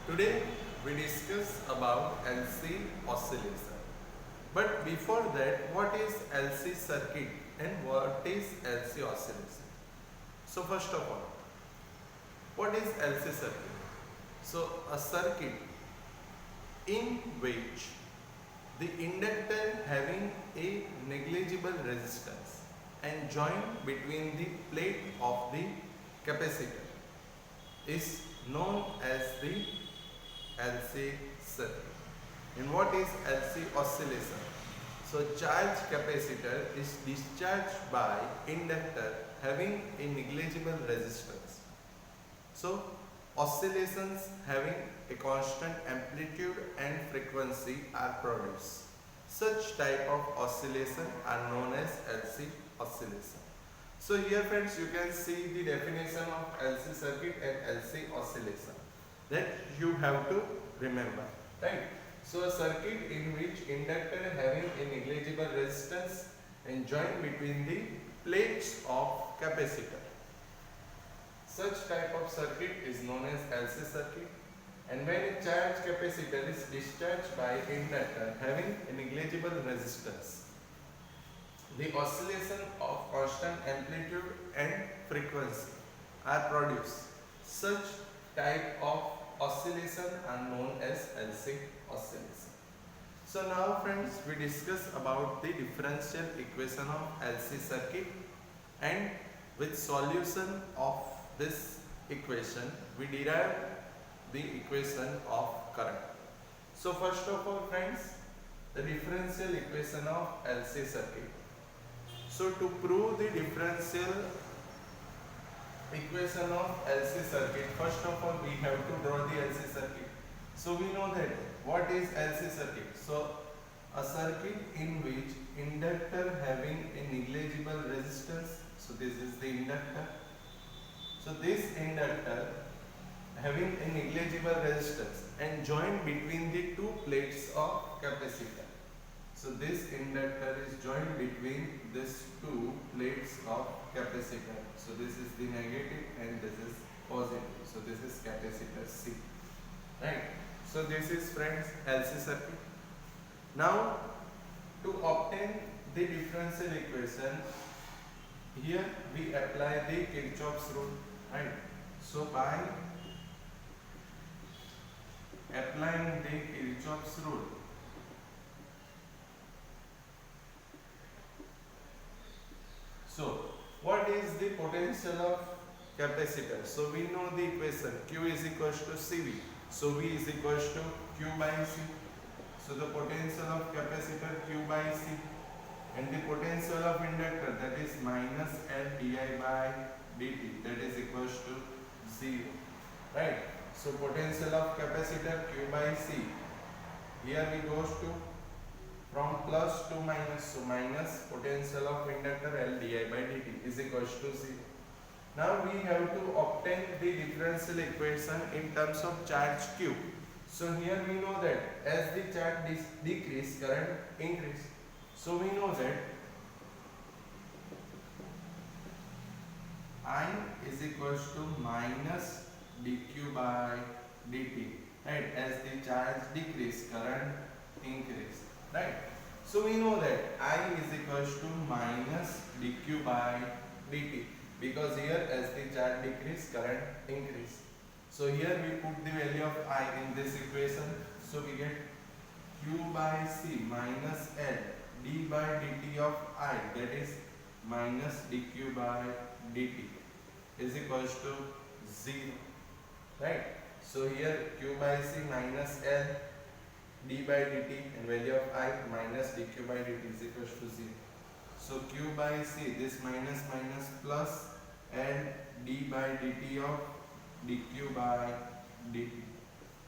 Today we discuss about LC oscillation. But before that, what is LC circuit and what is LC oscillation? So first of all, what is LC circuit? So a circuit in which the inductor having a negligible resistance and joint between the plate of the capacitor is known as the LC circuit. And what is LC oscillation? So charged capacitor is discharged by inductor having a negligible resistance. So oscillations having a constant amplitude and frequency are produced. Such type of oscillation are known as LC oscillation. So here friends, you can see the definition of LC circuit and LC oscillation that you have to remember, right? So a circuit in which inductor having a negligible resistance and joint between the plates of capacitor. Such type of circuit is known as LC circuit, and when a charged capacitor is discharged by inductor having a negligible resistance, the oscillation of constant amplitude and frequency are produced. Such type of oscillation are known as LC oscillation. So now friends, we discuss about the differential equation of LC circuit, and with solution of this equation we derive the equation of current. So first of all friends, the differential equation of LC circuit. So to prove the differential equation of LC circuit, first of all we have to draw the LC circuit. So we know that what is LC circuit. So a circuit in which inductor having a negligible resistance. So this is the inductor. So this inductor having a negligible resistance and joined between the two plates of capacitor. So this inductor is joined between these two plates of capacitor. So this is the negative and this is positive. So this is capacitor C. Right. So this is friends LC circuit. Now to obtain the differential equation, here we apply the Kirchhoff's rule. Right. So by applying the Kirchhoff's rule, so what is the potential of capacitor? So we know the equation Q is equals to CV. So V is equals to Q by C. So the potential of capacitor Q by C, and the potential of inductor, that is minus L di by dt, that is equals to 0. Right. So potential of capacitor Q by C, here we goes to from plus to minus, so minus potential of inductor L di by dt is equals to 0. Now we have to obtain the differential equation in terms of charge Q. So here we know that as the charge decrease, current increase. So we know that I is equals to minus dq by dt, right? As the charge decrease, current increase, right? So we know that I is equals to minus dq by dt, because here as the charge decrease, current increase. So here we put the value of I in this equation. So we get Q by C minus L d by dt of I, that is minus dq by dt, is equals to 0. Right. So here Q by C minus L d by dt and value of I minus dq by dt is equals to 0. So Q by C, this minus minus plus L d by dt of dq by dt,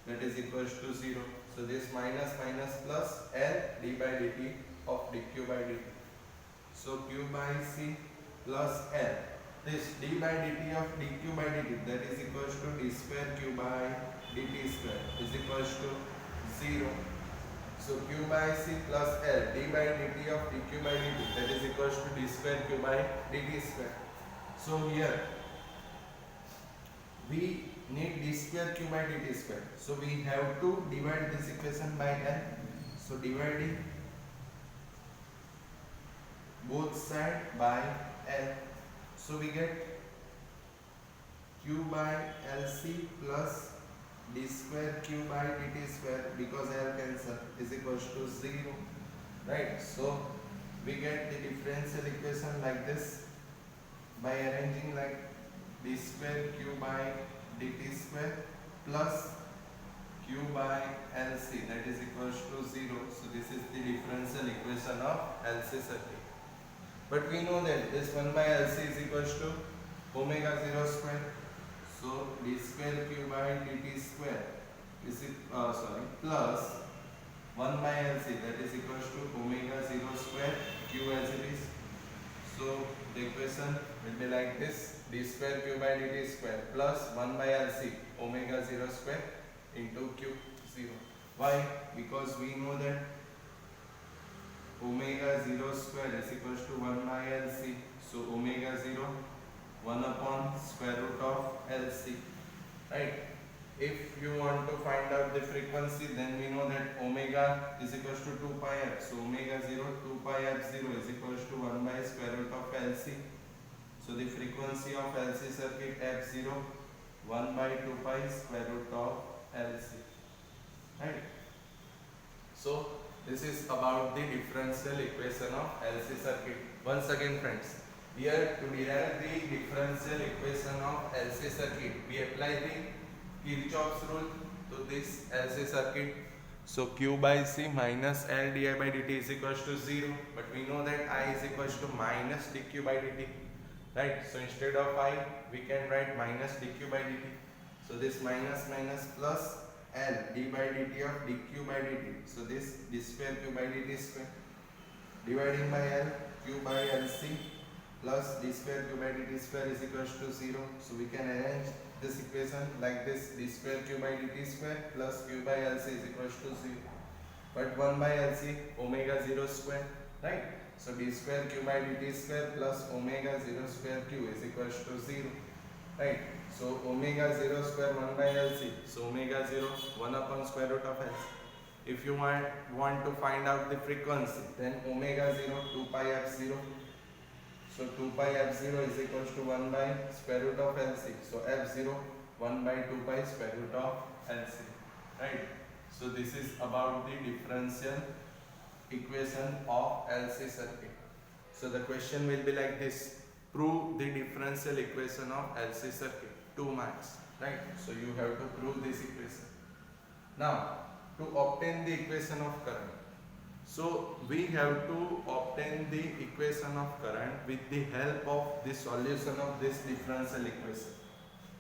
that is equals to 0. So this minus minus plus L d by dt of dq by dt. So Q by C plus L, this d by dt of dq by dt, that is equals to d square q by dt square is equals to 0. So Q by C plus L d by dt of dq by dt, that is equals to d square q by dt square. So here we need d square q by dt square. So we have to divide this equation by L. So dividing both side by L. So we get q by LC plus d square q by dt square, because L cancel, is equals to 0. Right? So we get the differential equation like this by arranging like d square q by dt square plus q by LC, that is equals to 0. So this is the differential equation of LC circuit. But we know that this 1 by LC is equals to omega 0 square. So d square q by dt square is plus 1 by LC, that is equals to omega 0 square q as it is. So the equation will be like this: d square q by dt square plus 1 by LC omega 0 square into q 0. Why? Because we know that omega 0 square is equals to 1 by LC. So omega 0 1 upon square root of LC. Right? If you want to find out the frequency, then we know that omega is equals to 2 pi f. So omega 0 2 pi f0 is equals to 1 by square root of LC. So the frequency of LC circuit f0 1 by 2 pi square root of LC. Right? So this is about the differential equation of LC circuit. Once again friends, here to derive the differential equation of LC circuit, we apply the Kirchhoff's rule to this LC circuit. So q by c minus L di by dt is equals to 0, but we know that I is equals to minus dq by dt. Right? So instead of I, we can write minus dq by dt. So this minus minus plus L d by dt of dq by dt. So this d square q by dt square dividing by L, q by LC plus d square q by dt square is equals to 0. So we can arrange this equation like this: d square q by dt square plus q by LC is equals to 0. But 1 by LC omega 0 square. Right? So d square q by dt square plus omega 0 square q is equals to 0. Right? So omega 0 square 1 by LC. So omega 0 1 upon square root of LC. If you want to find out the frequency, then omega 0 2 pi f0. So 2 pi f0 is equals to 1 by square root of LC. So f0 1 by 2 pi square root of LC. Right? So this is about the differential equation of LC circuit. So the question will be like this: prove the differential equation of LC circuit. 2 marks. Right? So you have to prove this equation. Now to obtain the equation of current, so we have to obtain the equation of current with the help of the solution of this differential equation.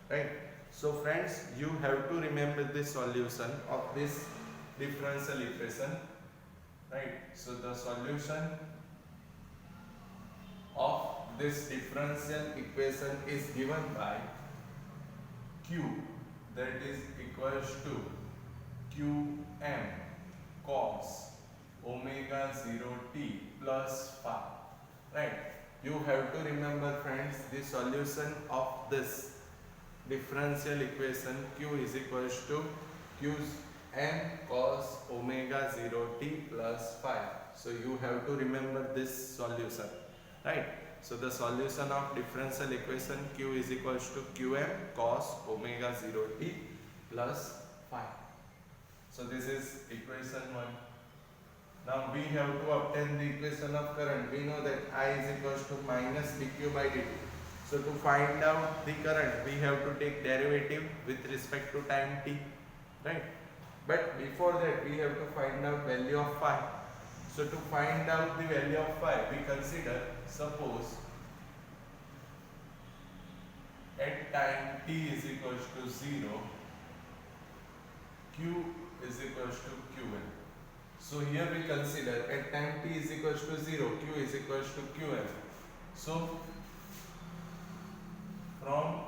Right? So friends, you have to remember the solution of this differential equation. Right? So the solution of this differential equation is given by Q, that is equals to Qm cos omega 0 t plus phi. Right? You have to remember friends the solution of this differential equation. Q is equals to Qm cos omega 0 t plus phi. So you have to remember this solution. Right? So the solution of differential equation Q is equals to Qm cos omega 0 t plus phi. So this is equation 1. Now we have to obtain the equation of current. We know that I is equals to minus dq by dt. So to find out the current, we have to take derivative with respect to time t. Right? But before that, we have to find out value of phi. So to find out the value of phi, we consider, suppose at time t is equals to 0, q is equals to qm. So here we consider at time t is equals to 0, q is equals to qm. So from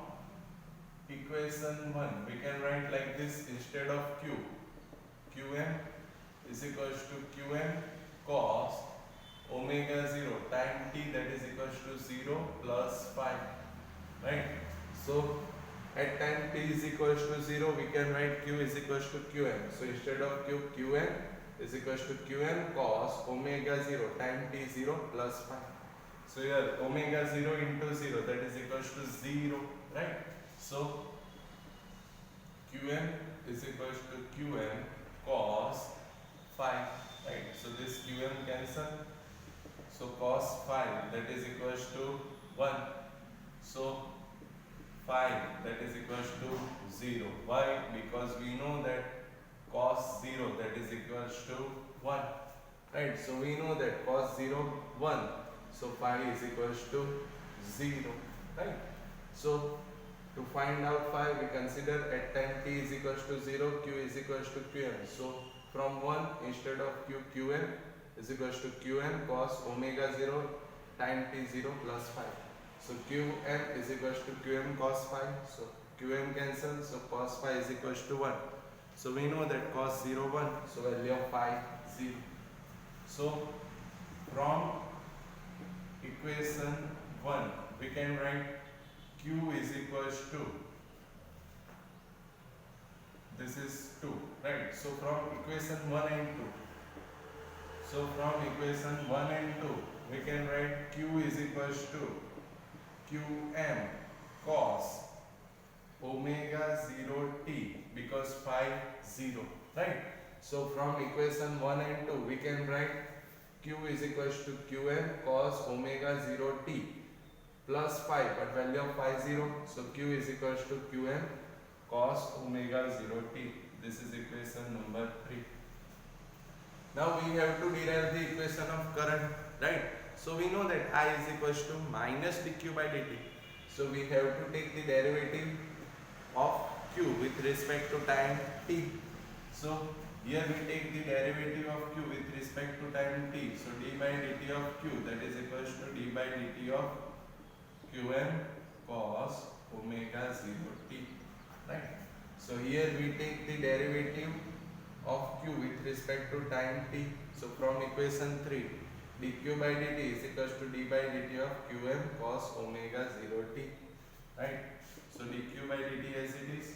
equation 1, we can write like this: instead of q, qm is equals to qm cos omega 0 time t, that is equals to 0 plus phi. Right? So At time t is equals to 0, we can write q is equals to qm. So instead of q, qm is equals to qm cos omega 0 time t 0 plus phi. So here omega 0 into 0, that is equals to 0, right? So qm is equals to qm cos phi, right? So this qm cancel. So cos phi, that is equals to 1. So phi, that is equals to 0. Why? Because we know that cos 0, that is equals to 1. Right? So we know that cos 0, 1. So phi is equals to 0. Right? So to find out phi, we consider at time t is equals to 0, q is equals to qm. So from 1, instead of q, qm is equals to qm cos omega 0 time t 0 plus phi. So qm is equals to qm cos phi. So qm cancels. So cos phi is equals to 1. So we know that cos 0, 1. So value of phi 0. So from equation 1, we can write q is equals to, this is 2, right? So from equation 1 and 2. So from equation 1 and 2, we can write q is equals to qm cos omega 0 t, because phi 0, right? So from equation 1 and 2, we can write q is equals to qm cos omega 0 t plus phi, but value of phi 0. So q is equals to qm cos omega 0 t. This is equation number 3. Now we have to derive the equation of current, right? So we know that I is equals to minus dq by dt. So we have to take the derivative of q with respect to time t. So here we take the derivative of q with respect to time t. So d by dt of q, that is equals to d by dt of qm cos omega 0 t, right? So here we take the derivative of q with respect to time t. So from equation 3, dq by dt is equals to d by dt of qm cos omega 0 t, right? So dq by dt as it is,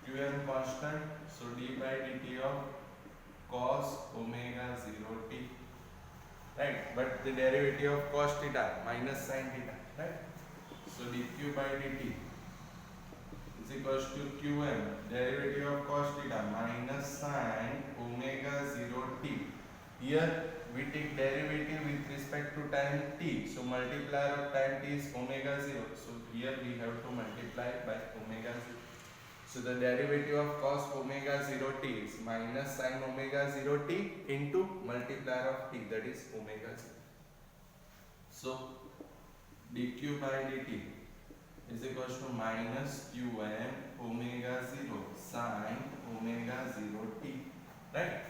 qm constant, so d by dt of cos omega 0 t, right? But the derivative of cos theta minus sin theta, right? So dq by dt is equals to qm, derivative of cos theta minus sin omega 0 t. Here we take derivative with respect to time t. So multiplier of time t is omega 0. So here we have to multiply by omega 0. So the derivative of cos omega 0 t is minus sin omega 0 t into multiplier of t, that is omega 0. So dq by dt is equals to minus qm omega 0 sin omega 0 t, right?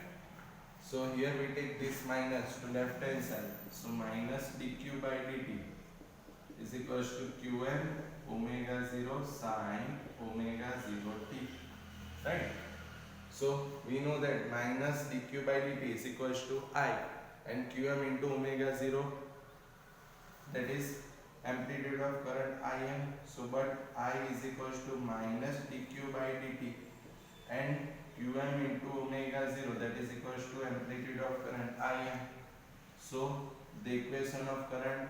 So here we take this minus to left hand side. So minus dq by dt is equals to qm omega 0 sin omega 0 t, right? So we know that minus dq by dt is equals to I, and qm into omega 0, that is amplitude of current Im. So but I is equals to minus dq by dt and qm into omega 0, that is equals to amplitude of current Im. So the equation of current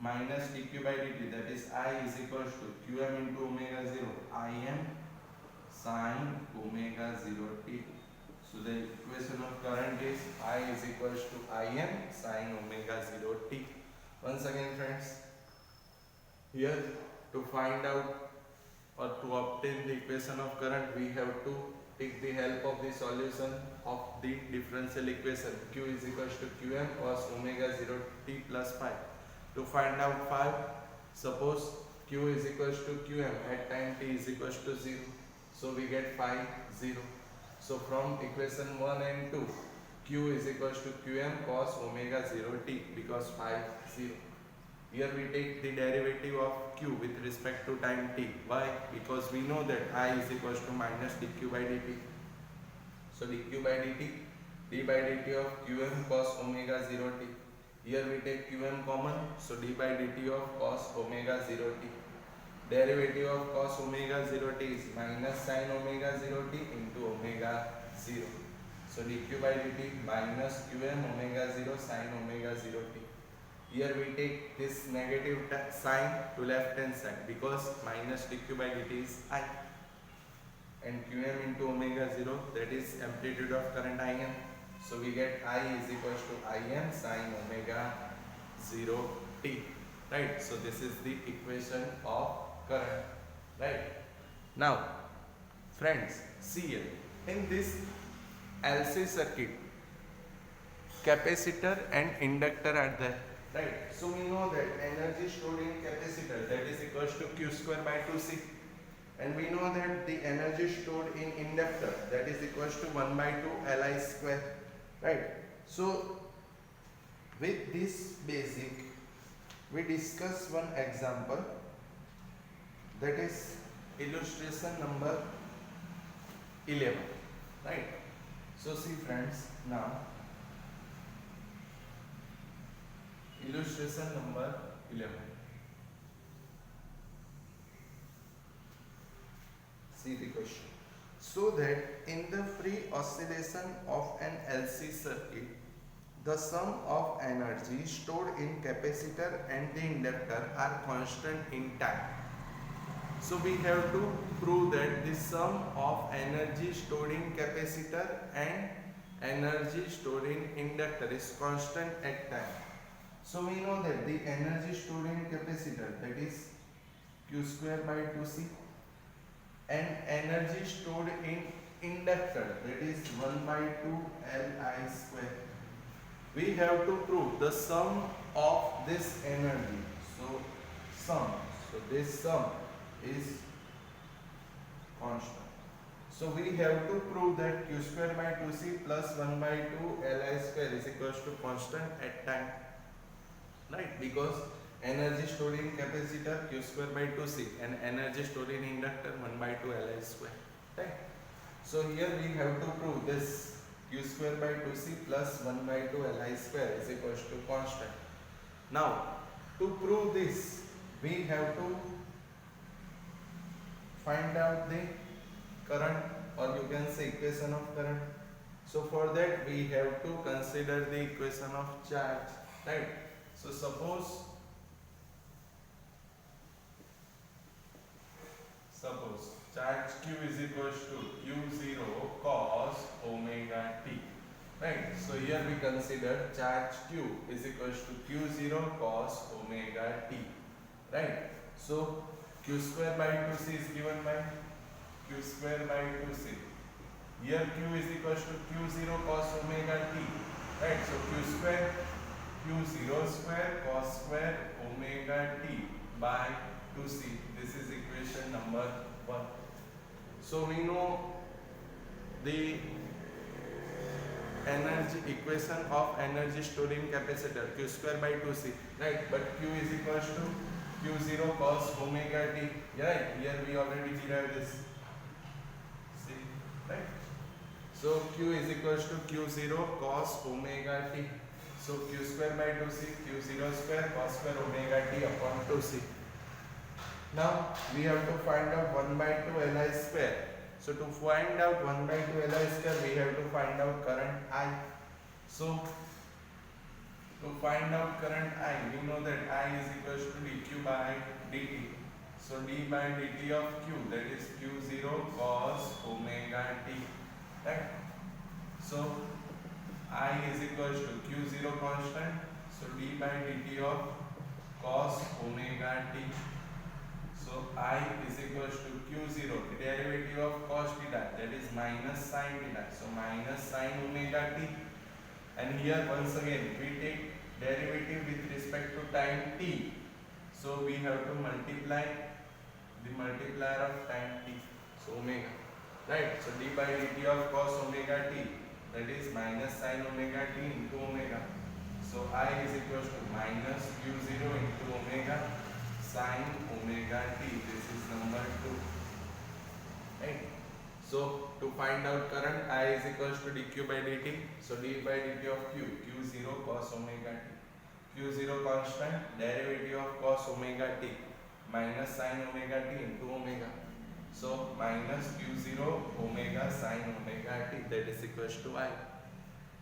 minus dq by dt, that is I is equals to qm into omega 0 Im sin omega 0 t. So the equation of current is I is equals to Im sin omega 0 t. Once again friends, here to find out or to obtain the equation of current, we have to take the help of the solution of the differential equation q is equals to qm cos omega 0 t plus phi. To find out phi, suppose q is equals to qm at time t is equals to 0. So we get phi 0. So from equation 1 and 2, q is equals to qm cos omega 0 t, because phi 0. Here we take the derivative of q with respect to time t. Why? Because we know that I is equals to minus dq by dt. So dq by dt, d by dt of qm cos omega 0 t. Here we take qm common, so d by dt of cos omega 0 t. derivative of cos omega 0 t is minus sin omega 0 t into omega 0. So dq by dt minus qm omega 0 sin omega 0 t. Here we take this negative sign to left hand side because minus dq by dt is I, and qm into omega 0, that is amplitude of current Im. So we get I is equals to Im sin omega 0 t. Right. So this is the equation of current. Right. Now, friends, see here. In this LC circuit, capacitor and inductor are there. Right. So we know that energy stored in capacitor, that is equals to q square by 2c. And we know that the energy stored in inductor, that is equals to 1 by 2 Li square. Right. So with this basic, we discuss one example, that is illustration number 11. Right. So see friends, now illustration number 11. See the question. So that in the free oscillation of an LC circuit, the sum of energy stored in capacitor and the inductor are constant in time. So we have to prove that the sum of energy stored in capacitor and energy stored in inductor is constant at time. So we know that the energy stored in capacitor, that is q square by 2c, and energy stored in inductor, that is 1 by 2 Li square. We have to prove the sum of this energy. So sum. So this sum is constant. So we have to prove that q square by 2c plus 1 by 2 Li square is equals to constant at time. Right? Because energy stored in capacitor q square by 2c and energy stored in inductor 1 by 2 Li square. Right? So here we have to prove this q square by 2c plus 1 by 2 Li square is equals to constant. Now, to prove this, we have to find out the current, or you can say equation of current. So for that we have to consider the equation of charge. Right? So suppose charge q is equals to q0 cos omega t. Right. So here we consider charge q is equals to q0 cos omega t. Right. So q square by 2c is given by q square by 2c. Here q is equals to q0 cos omega t. Right. So q0 square cos square omega t by 2c. This is equation number 1. So we know the energy equation of energy stored in capacitor q square by 2c, right? But q is equals to q0 cos omega t. Right? Here we already derived this. See, right? So q is equals to q0 cos omega t. So q square by 2c, q0 square cos square omega t upon 2c. Now we have to find out 1 by 2 Li square. So to find out 1 by 2 Li square, we have to find out current I. So to find out current I, we know that I is equals to dq by dt. So d by dt of q, that is q0 cos omega t. Right? So I is equals to q0 constant. So d by dt of cos omega t. So I is equals to q0, the derivative of cos theta, that is minus sin theta. So minus sin omega t. And here once again we take derivative with respect to time t. So we have to multiply the multiplier of time t. So omega. Right? So d by dt of cos omega t, that is minus sin omega t into omega. So I is equals to minus q0 into omega sin omega t. This is number 2. Right? So to find out current, I is equals to dq by dt. So d by dt of q0 cos omega t. q0 constant, derivative of cos omega t. minus sine omega t into omega. So minus q0 omega sine omega t, that is equals to I.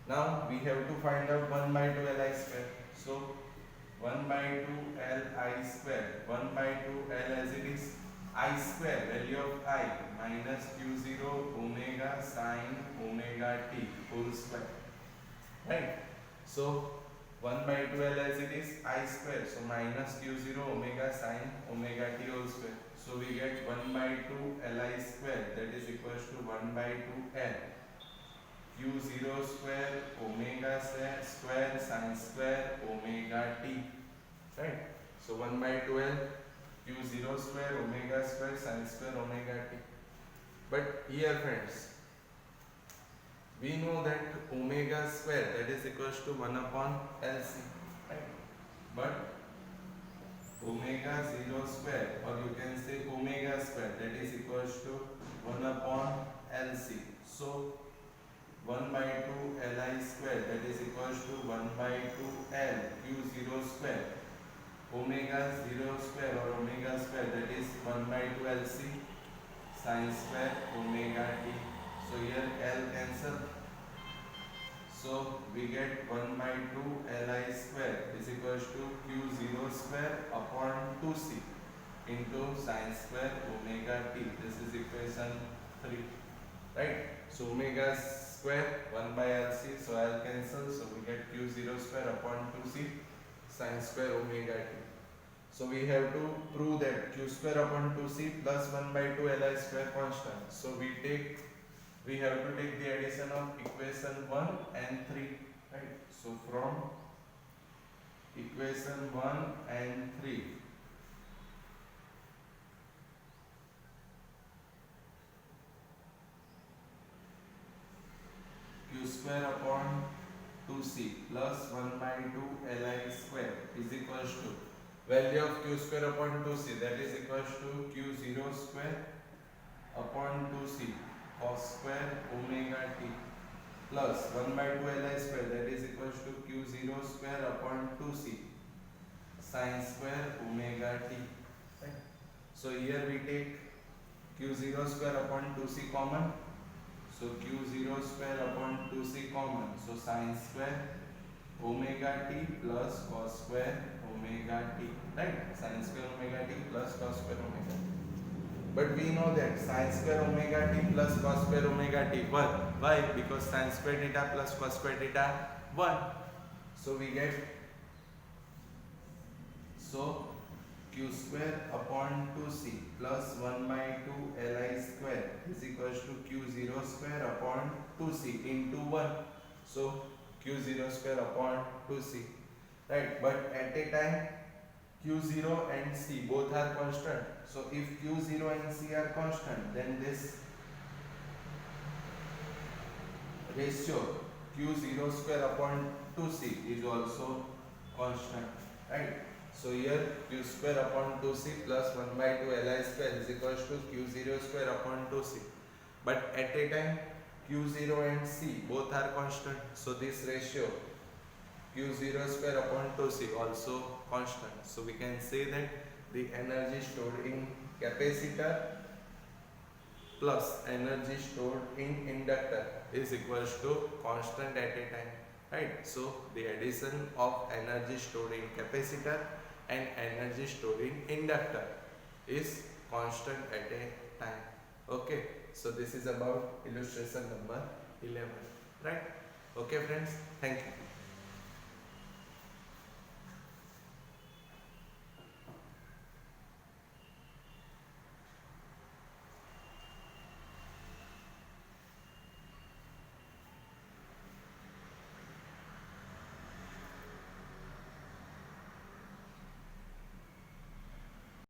Now we have to find out 1 by 2 Li square. So 1 by 2 Li square, 1 by 2 L as it is, I square, value of I, minus q0 omega sine omega t whole square. Right? So 1 by 2 L as it is, I square, so minus q0 omega sine omega t whole square. So we get 1 by 2 Li square, that is equals to 1 by 2 L q0 square omega square sine square omega t. Right? So 1 by 2 L q0 square omega square sine square omega t. But here friends, we know that omega square, that is equals to 1 upon LC. Right? But omega 0 square, or you can say omega square, that is equals to 1 upon LC. So 1 by 2 Li square, that is equals to 1 by 2 L q0 square omega 0 square or omega square, that is 1 by 2 LC sine square omega t. So here L cancel. So we get 1 by 2 Li square is equals to q0 square upon 2c into sine square omega t. This is equation 3. Right? So omega square 1 by LC, so L cancel, so we get q0 square upon 2c sine square omega t. So we have to prove that q square upon 2c plus 1 by 2 Li square constant. So we have to take the addition of equation 1 and 3. Right? So from equation 1 and 3, q square upon 2c plus 1 by 2 Li square is equals to value of q square upon 2c, that is equals to q0 square upon 2c cos square omega t plus 1 by 2 Li square, that is equals to q0 square upon 2c sine square omega t. Right? So here we take q0 square upon 2c common. So q0 square upon 2c common. So sine square omega t plus cos square omega t. Right? Sine square omega t plus cos square omega t. But we know that sine square omega t plus cos square omega t 1. Why? Because sine square theta plus cos square theta 1. So we get, so q square upon 2c plus 1 by 2 Li square is equals to q0 square upon 2c into 1. So q0 square upon 2c. Right? But at a time q0 and c both are constant. So if q0 and c are constant, then this ratio q0 square upon 2c is also constant. Right? So here q square upon 2c plus 1 by 2 Li square is equals to q0 square upon 2c. But at a time q0 and c both are constant. So this ratio q0 square upon 2c also constant. So we can say that the energy stored in capacitor plus energy stored in inductor is equals to constant at a time. Right? So the addition of energy stored in capacitor and energy stored in inductor is constant at a time. Okay? So this is about illustration number 11. Right? Okay friends? Thank you.